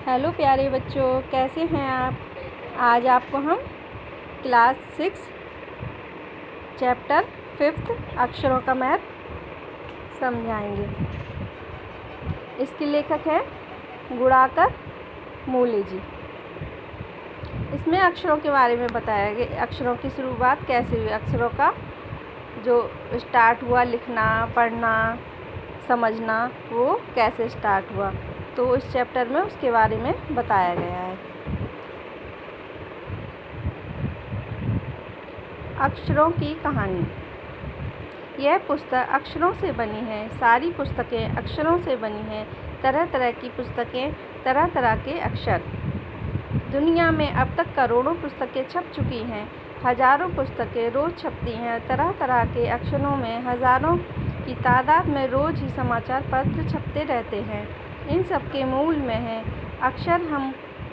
Hello प्यारे बच्चों, कैसे हैं आप। आज आपको हम क्लास 6 चैप्टर 5 अक्षरों का मैथ समझाएंगे। इसके लेखक हैं गुणाकर मूले जी। इसमें अक्षरों के बारे में बताया गया, अक्षरों की शुरुआत कैसे हुई, अक्षरों का जो स्टार्ट हुआ लिखना, पढ़ना, समझना, वो कैसे स्टार्ट हुआ, तो इस चैप्टर में उसके बारे में बताया गया है। अक्षरों की कहानी। यह पुस्तक अक्षरों से बनी है। सारी पुस्तकें अक्षरों से बनी हैं। तरह तरह की पुस्तकें, तरह तरह के अक्षर। दुनिया में अब तक करोड़ों पुस्तकें छप चुकी हैं। हजारों पुस्तकें रोज़ छपती हैं। तरह तरह के अक्षरों में हज़ारों की तादाद में रोज़ ही समाचार पत्र छपते रहते हैं। इन सब के मूल में है अक्षर। हम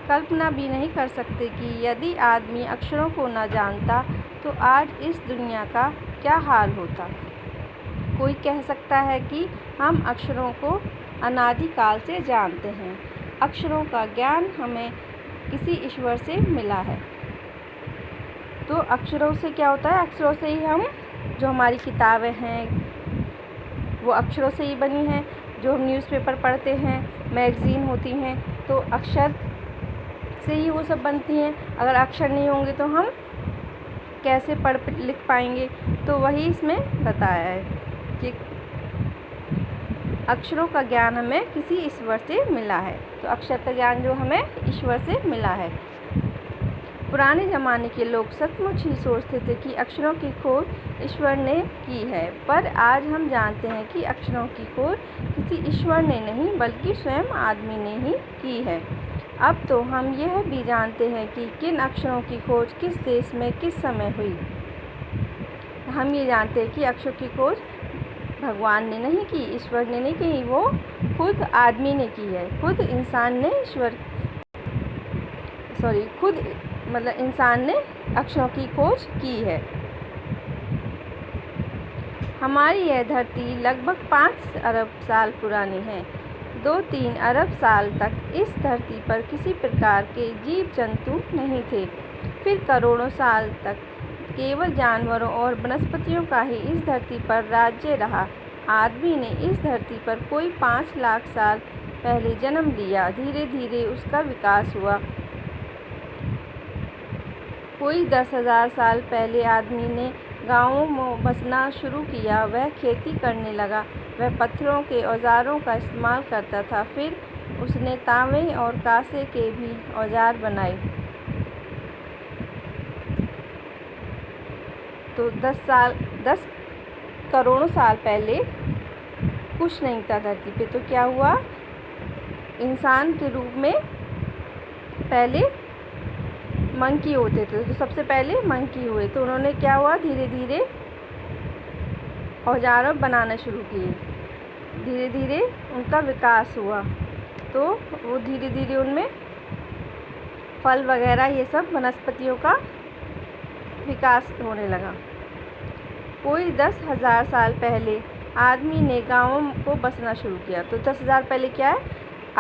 कल्पना भी नहीं कर सकते कि यदि आदमी अक्षरों को न जानता तो आज इस दुनिया का क्या हाल होता। कोई कह सकता है कि हम अक्षरों को अनादिकाल से जानते हैं। अक्षरों का ज्ञान हमें किसी ईश्वर से मिला है। तो अक्षरों से क्या होता है, अक्षरों से ही हम, जो हमारी किताबें हैं वो अक्षरों से ही बनी हैं। जो हम न्यूज़पेपर पढ़ते हैं, मैगज़ीन होती हैं, तो अक्षर से ही वो सब बनती हैं। अगर अक्षर नहीं होंगे तो हम कैसे पढ़ लिख पाएंगे। तो वही इसमें बताया है कि अक्षरों का ज्ञान हमें किसी ईश्वर से मिला है। तो अक्षर का ज्ञान जो हमें ईश्वर से मिला है। पुराने ज़माने के लोग सचमुच ही सोचते थे कि अक्षरों की खोज ईश्वर ने की है, पर आज हम जानते हैं कि अक्षरों की खोज किसी ईश्वर ने नहीं बल्कि स्वयं आदमी ने ही की है। अब तो हम यह भी जानते हैं कि किन अक्षरों की खोज किस देश में किस समय हुई। हम ये जानते हैं कि अक्षरों की खोज भगवान ने नहीं की, ईश्वर ने नहीं की, वो खुद आदमी ने की है। खुद इंसान ने इंसान ने अक्षरों की खोज की है। हमारी यह धरती लगभग 5 अरब साल पुरानी है। 2-3 अरब साल तक इस धरती पर किसी प्रकार के जीव जंतु नहीं थे। फिर करोड़ों साल तक केवल जानवरों और वनस्पतियों का ही इस धरती पर राज्य रहा। आदमी ने इस धरती पर कोई 5 लाख साल पहले जन्म लिया। धीरे धीरे उसका विकास हुआ। कोई 10,000 साल पहले आदमी ने गाँवों में बसना शुरू किया। वह खेती करने लगा। वह पत्थरों के औजारों का इस्तेमाल करता था। फिर उसने तांबे और कांसे के भी औजार बनाए। तो 10 करोड़ों साल पहले कुछ नहीं था धरती पे। तो क्या हुआ, इंसान के रूप में पहले मंकी होते थे। तो सबसे पहले मंकी हुए। तो उन्होंने क्या हुआ, धीरे धीरे औजार बनाना शुरू किए। धीरे धीरे उनका विकास हुआ। तो वो धीरे धीरे उनमें फल वगैरह ये सब वनस्पतियों का विकास होने लगा। कोई 10,000 साल पहले आदमी ने गाँवों को बसना शुरू किया। तो 10,000 पहले क्या है,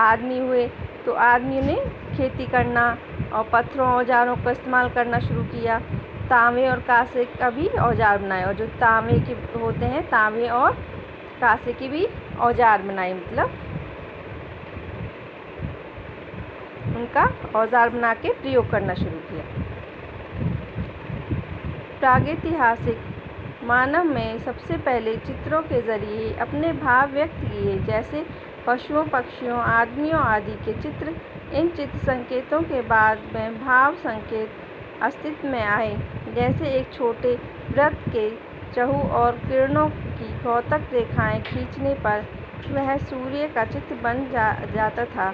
आदमी हुए। तो आदमी ने खेती करना और पत्थरों औजारों का इस्तेमाल करना शुरू किया। तांबे और कांसे का भी औजार बनाए। और जो तांबे के होते हैं, तांबे और कांसे की भी औजार बनाए, मतलब उनका औजार बना के प्रयोग करना शुरू किया। प्रागैतिहासिक मानव में सबसे पहले चित्रों के जरिए अपने भाव व्यक्त किए, जैसे पशुओं, पक्षियों, आदमियों आदि के चित्र। इन चित्र संकेतों के बाद में भाव संकेत अस्तित्व में आए। जैसे एक छोटे वृत्त के चहु और किरणों की भौतिक रेखाएं खींचने पर वह सूर्य का चित्र बन जाता था।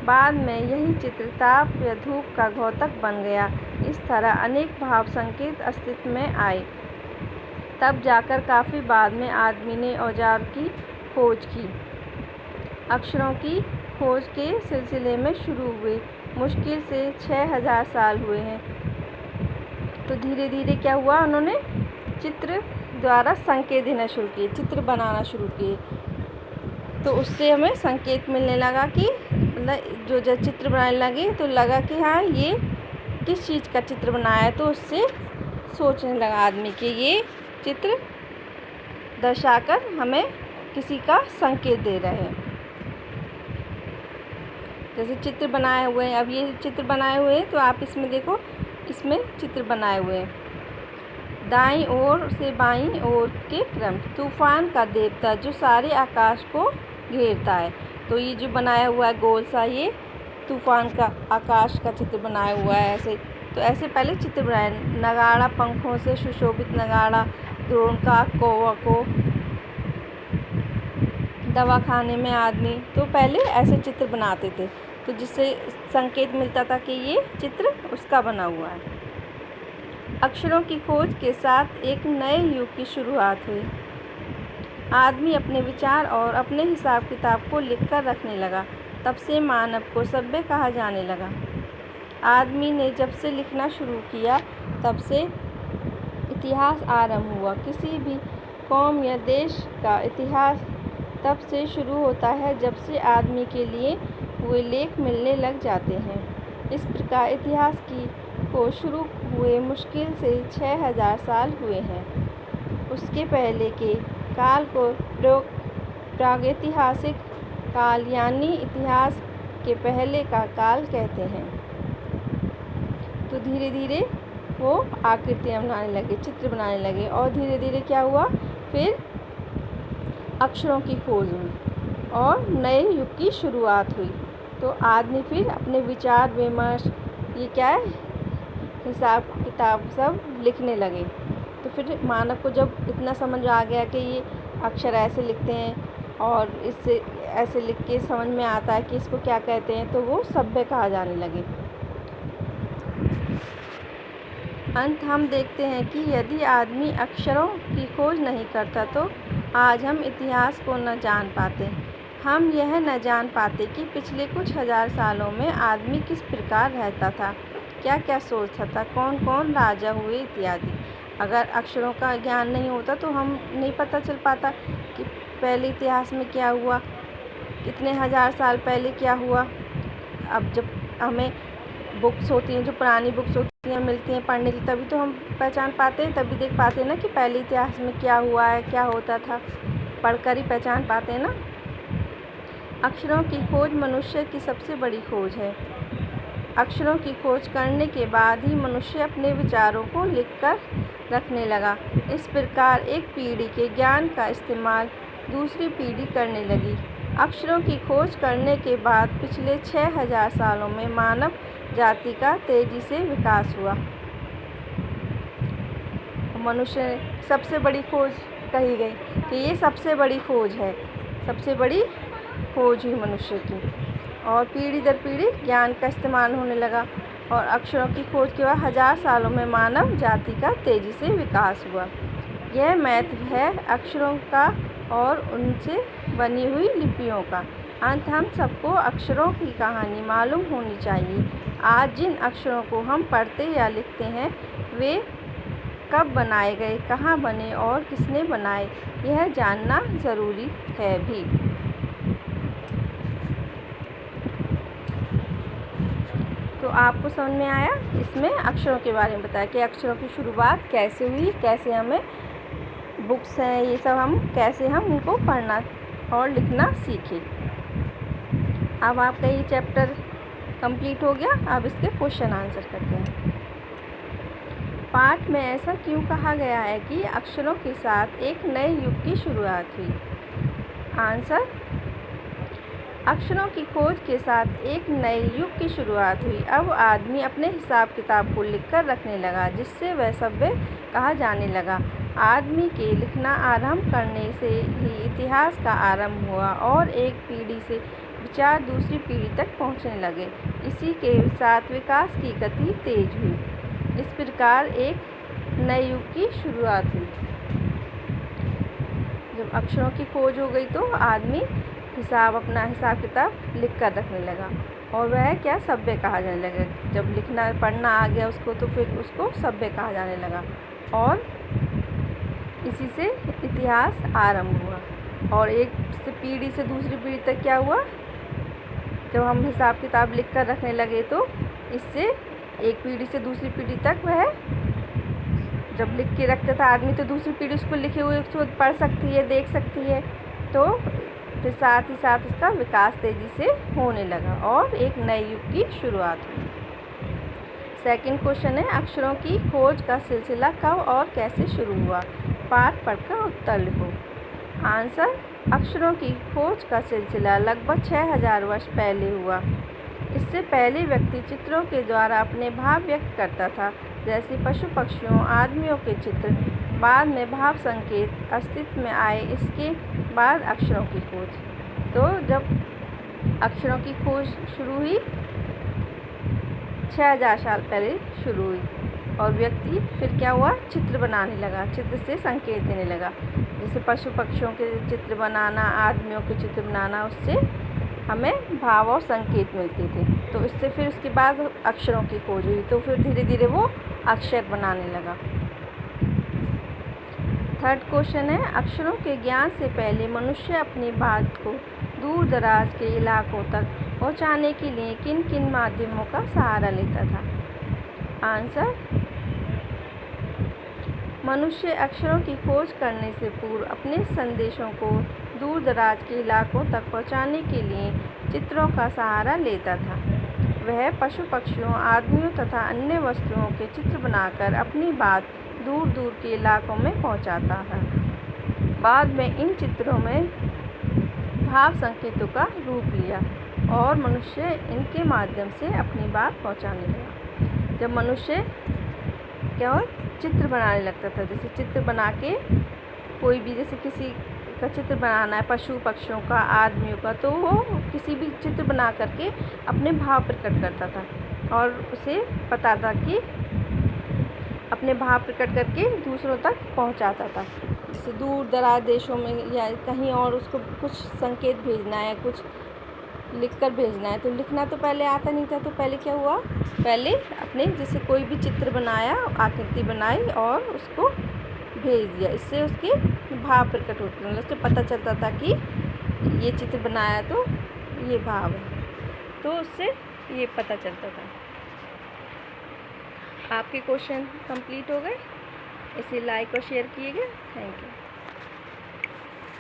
बाद में यही चित्र ताप या धूप का द्योतक बन गया। इस तरह अनेक भाव संकेत अस्तित्व में आए। तब जाकर काफ़ी बाद में आदमी ने औजार की खोज की। अक्षरों की खोज के सिलसिले में शुरू हुए। मुश्किल से 6,000 साल हुए हैं। तो धीरे धीरे क्या हुआ, उन्होंने चित्र द्वारा संकेत देना शुरू किए, चित्र बनाना शुरू किए। तो उससे हमें संकेत मिलने लगा कि मतलब जो जब चित्र बनाने लगे तो लगा कि हाँ ये किस चीज़ का चित्र बनाया है, तो उससे सोचने लगा आदमी कि ये चित्र दर्शाकर हमें किसी का संकेत दे रहे हैं। जैसे चित्र बनाए हुए हैं, अब ये चित्र बनाए हुए हैं तो आप इसमें देखो, इसमें चित्र बनाए हुए हैं। दाईं ओर से बाईं ओर के क्रम, तूफान का देवता जो सारे आकाश को घेरता है। तो ये जो बनाया हुआ है गोल सा, ये तूफान का आकाश का चित्र बनाया हुआ है। ऐसे तो ऐसे पहले चित्र बनाए, नगाड़ा पंखों से सुशोभित नगाड़ा, द्रोण का कौवा को, दवाखाने में आदमी, तो पहले ऐसे चित्र बनाते थे तो जिससे संकेत मिलता था कि ये चित्र उसका बना हुआ है। अक्षरों की खोज के साथ एक नए युग की शुरुआत हुई। आदमी अपने विचार और अपने हिसाब किताब को लिखकर रखने लगा। तब से मानव को सभ्य कहा जाने लगा। आदमी ने जब से लिखना शुरू किया तब से इतिहास आरंभ हुआ। किसी भी कौम या देश का इतिहास तब से शुरू होता है जब से आदमी के लिए हुए लेख मिलने लग जाते हैं। इस प्रकार इतिहास को शुरू हुए मुश्किल से 6000 साल हुए हैं। उसके पहले के काल को प्रागैतिहासिक काल यानी इतिहास के पहले का काल कहते हैं। तो धीरे धीरे वो आकृतियाँ बनाने लगे, चित्र बनाने लगे, और धीरे धीरे क्या हुआ, फिर अक्षरों की खोज हुई और नए युग की शुरुआत हुई। तो आदमी फिर अपने विचार विमर्श, ये क्या है, हिसाब किताब सब लिखने लगे। तो फिर मानव को जब इतना समझ आ गया कि ये अक्षर ऐसे लिखते हैं और इससे ऐसे लिख के समझ में आता है कि इसको क्या कहते हैं, तो वो सभ्य कहा जाने लगे। अंत हम देखते हैं कि यदि आदमी अक्षरों की खोज नहीं करता तो आज हम इतिहास को न जान पाते। हम यह न जान पाते कि पिछले कुछ हजार सालों में आदमी किस प्रकार रहता था, क्या क्या सोचता था, कौन कौन राजा हुए इत्यादि। अगर अक्षरों का ज्ञान नहीं होता तो हम नहीं पता चल पाता कि पहले इतिहास में क्या हुआ, इतने हजार साल पहले क्या हुआ। अब जब हमें बुक्स होती हैं, जो पुरानी बुक्स होती हैं मिलती हैं पढ़ने की, तभी तो हम पहचान पाते हैं, तभी देख पाते हैं ना कि पहले इतिहास में क्या हुआ है, क्या होता था, पढ़कर ही पहचान पाते हैं ना। अक्षरों की खोज मनुष्य की सबसे बड़ी खोज है। अक्षरों की खोज करने के बाद ही मनुष्य अपने विचारों को लिखकर रखने लगा। इस प्रकार एक पीढ़ी के ज्ञान का इस्तेमाल दूसरी पीढ़ी करने लगी। अक्षरों की खोज करने के बाद पिछले 6000 सालों में मानव जाति का तेजी से विकास हुआ। मनुष्य सबसे बड़ी खोज कही गई कि ये सबसे बड़ी खोज है, सबसे बड़ी खोज हुई मनुष्य की, और पीढ़ी दर पीढ़ी ज्ञान का इस्तेमाल होने लगा। और अक्षरों की खोज के बाद 1000 सालों में मानव जाति का तेजी से विकास हुआ। यह महत्व है अक्षरों का और उनसे बनी हुई लिपियों का। अंत हम सबको अक्षरों की कहानी मालूम होनी चाहिए। आज जिन अक्षरों को हम पढ़ते या लिखते हैं वे कब बनाए गए, कहाँ बने और किसने बनाए, यह जानना ज़रूरी है भी। तो आपको समझ में आया, इसमें अक्षरों के बारे में बताया कि अक्षरों की शुरुआत कैसे हुई, कैसे हमें बुक्स हैं ये सब, हम कैसे हम उनको पढ़ना और लिखना सीखें। अब आपका ये चैप्टर कंप्लीट हो गया। अब इसके क्वेश्चन आंसर करते हैं। पाठ में ऐसा क्यों कहा गया है कि अक्षरों के साथ एक नए युग की शुरुआत हुई? आंसर, अक्षरों की खोज के साथ एक नए युग की शुरुआत हुई। अब आदमी अपने हिसाब किताब को लिखकर रखने लगा, जिससे वह सभ्य कहा जाने लगा। आदमी के लिखना आरंभ करने से ही इतिहास का आरंभ हुआ और एक पीढ़ी से विचार दूसरी पीढ़ी तक पहुंचने लगे। इसी के साथ विकास की गति तेज हुई। इस प्रकार एक नए युग की शुरुआत हुई। जब अक्षरों की खोज हो गई तो आदमी अपना हिसाब किताब लिख कर रखने लगा, और वह क्या, सभ्य कहा जाने लगा। जब लिखना पढ़ना आ गया उसको तो फिर उसको सभ्य कहा जाने लगा, और इसी से इतिहास आरंभ हुआ। और एक पीढ़ी से दूसरी पीढ़ी तक क्या हुआ, जब हम हिसाब किताब लिख कर रखने लगे तो इससे एक पीढ़ी से दूसरी पीढ़ी तक वह जब लिख के रखता था आदमी तो दूसरी पीढ़ी उसको लिखे हुए उसको पढ़ सकती है, देख सकती है। तो फिर साथ ही साथ उसका विकास तेज़ी से होने लगा और एक नए युग की शुरुआत हुई। सेकंड क्वेश्चन है, अक्षरों की खोज का सिलसिला कब और कैसे शुरू हुआ? पाठ पढ़कर उत्तर लिखो। आंसर, अक्षरों की खोज का सिलसिला लगभग 6000 वर्ष पहले हुआ। इससे पहले व्यक्ति चित्रों के द्वारा अपने भाव व्यक्त करता था, जैसे पशु पक्षियों आदमियों के चित्र। बाद में भाव संकेत अस्तित्व में आए। इसके बाद अक्षरों की खोज। तो जब अक्षरों की खोज शुरू हुई 6000 साल पहले शुरू हुई और व्यक्ति फिर क्या हुआ, चित्र बनाने लगा, चित्र से संकेत देने लगा। जैसे पशु पक्षियों के चित्र बनाना, आदमियों के चित्र बनाना, उससे हमें भाव और संकेत मिलते थे। तो इससे फिर उसके बाद अक्षरों की खोज हुई तो फिर धीरे धीरे वो अक्षर बनाने लगा। थर्ड क्वेश्चन है, अक्षरों के ज्ञान से पहले मनुष्य अपनी बात को दूर दराज के इलाकों तक पहुंचाने के लिए किन किन माध्यमों का सहारा लेता था? आंसर, मनुष्य अक्षरों की खोज करने से पूर्व अपने संदेशों को दूर दराज के इलाकों तक पहुंचाने के लिए चित्रों का सहारा लेता था। वह पशु पक्षियों आदमियों तथा अन्य वस्तुओं के चित्र बनाकर अपनी बात दूर दूर के इलाकों में पहुंचाता था। बाद में इन चित्रों में भाव संकेतों का रूप लिया और मनुष्य इनके माध्यम से अपनी बात पहुंचाने लगा। जब मनुष्य क्या हो चित्र बनाने लगता था, जैसे चित्र बना के कोई भी, जैसे किसी का चित्र बनाना है पशु पक्षियों का आदमियों का, तो वो किसी भी चित्र बना करके अपने भाव प्रकट करता था और उसे पता था कि अपने भाव प्रकट करके दूसरों तक पहुंचाता था। जैसे दूर दराज देशों में या कहीं और उसको कुछ संकेत भेजना है, कुछ लिखकर भेजना है, तो लिखना तो पहले आता नहीं था। तो पहले क्या हुआ, पहले अपने जैसे कोई भी चित्र बनाया, आकृति बनाई और उसको भेज दिया। इससे उसके भाव प्रकट होते, मतलब उससे पता चलता था कि ये चित्र बनाया तो ये भाव है, तो उससे ये पता चलता था। आपके क्वेश्चन कंप्लीट हो गए। इसे लाइक और शेयर कीजिएगा। Thank you.